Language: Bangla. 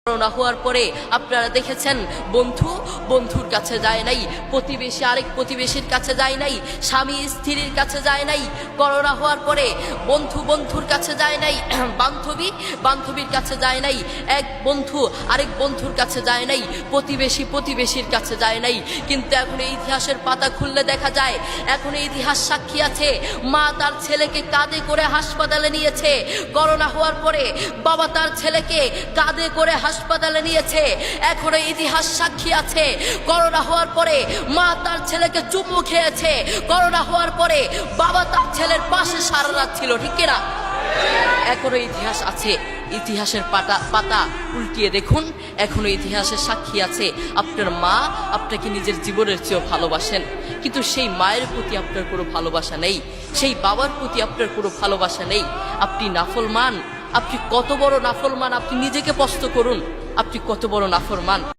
করোনা হওয়ার পরে আপনারা দেখেছেন বন্ধু বন্ধুর কাছে যায় নাই, প্রতিবেশী আরেক প্রতিবেশীর কাছে যায় নাই, স্বামী স্ত্রীর কাছে যায় নাই। করোনা হওয়ার পরে বন্ধু বন্ধুর কাছে যায় নাই, বান্ধবী বান্ধবীর কাছে যায় নাই, এক বন্ধু আরেক বন্ধুর কাছে যায় নাই, প্রতিবেশী প্রতিবেশীর কাছে যায় নাই। কিন্তু এখন এই ইতিহাসের পাতা খুললে দেখা যায়, এখন এই ইতিহাস সাক্ষী আছে, মা তার ছেলেকে কাঁধে করে হাসপাতালে নিয়েছে। করোনা হওয়ার পরে বাবা তার ছেলেকে কাঁধে করে হাসপাতালে নিয়েছে। এখনো ইতিহাস সাক্ষী আছে, করোনা হওয়ার পরে মা তার ছেলেকে চুমু খেয়েছে। করোনা হওয়ার পরে বাবা তার ছেলের পাশে সারা রাত ছিল, ঠিক কিনা? এখনো ইতিহাস আছে। ইতিহাসের পাতা উল্টিয়ে দেখুন, এখনো ইতিহাসের সাক্ষী আছে। আপনার মা আপনাকে নিজের জীবনের চেয়েও ভালোবাসেন, কিন্তু সেই মায়ের প্রতি আপনার কোনো ভালোবাসা নেই, সেই বাবার প্রতি আপনার কোনো ভালোবাসা নেই। আপনি নাফরমান, আপনি কত বড় নাফরমান, আপনি নিজেকে প্রশ্ন করুন, আপনি কত বড় নাফরমান।